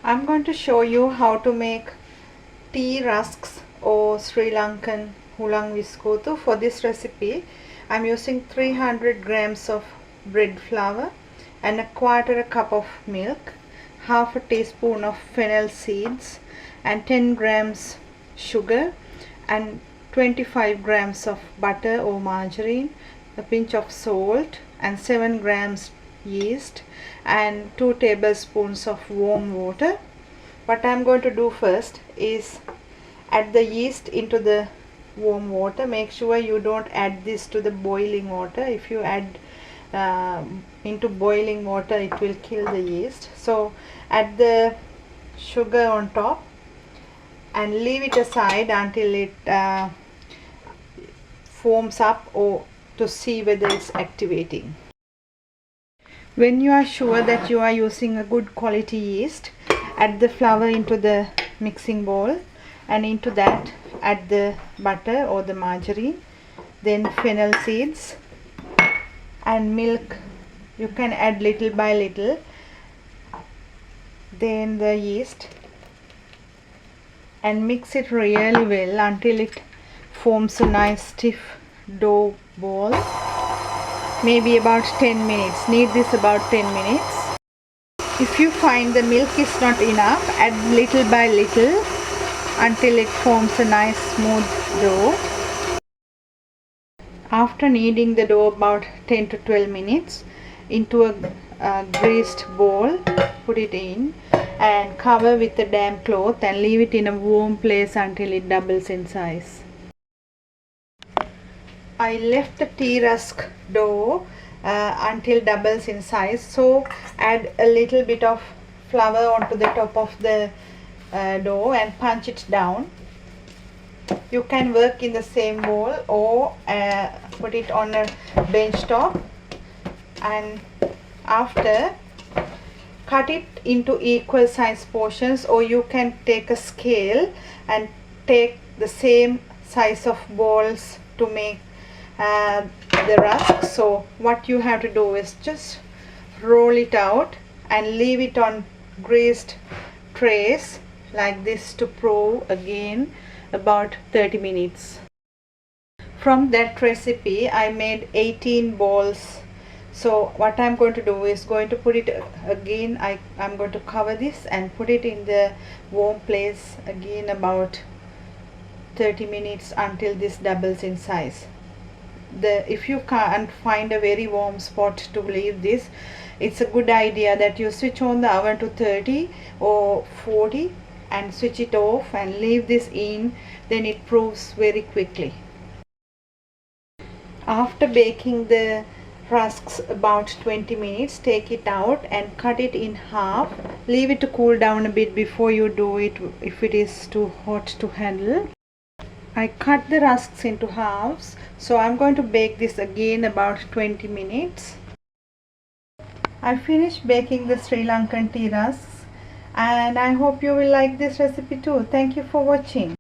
I'm going to show you how to make tea rusks or Sri Lankan Hulang viskoththu. For this recipe, I'm using 300 grams of bread flour and a quarter a cup of milk, half a teaspoon of fennel seeds and 10 grams sugar and 25 grams of butter or margarine, a pinch of salt and 7 grams yeast and 2 tablespoons of warm water. What I'm going to do first is add the yeast into the warm water. Make sure you don't add this to the boiling water. If you add into boiling water, it will kill the yeast. So add the sugar on top and leave it aside until it foams up or to see whether it's activating. When you are sure that you are using a good quality yeast, add the flour into the mixing bowl and into that add the butter or the margarine, then fennel seeds and milk. You can add little by little, then the yeast, and mix it really well until it forms a nice stiff dough ball. Maybe about 10 minutes. Need this about 10 minutes. If you find the milk is not enough, add little by little until it forms a nice smooth dough. After kneading the dough about 10 to 12 minutes, into a greased bowl, put it in and cover with a damp cloth and leave it in a warm place until it doubles in size. I left the tea rusk dough until doubles in size, so add a little bit of flour onto the top of the dough and punch it down. You can work in the same bowl or put it on a bench top, and after cut it into equal size portions, or you can take a scale and take the same size of balls to make the rusk. So what you have to do is just roll it out and leave it on greased trays like this to prove again about 30 minutes. From that recipe I made 18 balls. So what I'm going to do is going to put it again, I'm going to cover this and put it in the warm place again about 30 minutes until this doubles in size. If you can't find a very warm spot to leave this, it's a good idea that you switch on the oven to 30 or 40 and switch it off and leave this in, then it proves very quickly. After baking the rusks about 20 minutes, take it out and cut it in half. Leave it to cool down a bit before you do it if it is too hot to handle. I cut the rusks into halves, so I'm going to bake this again about 20 minutes. I finished baking the Sri Lankan tea rusks and I hope you will like this recipe too. Thank you for watching.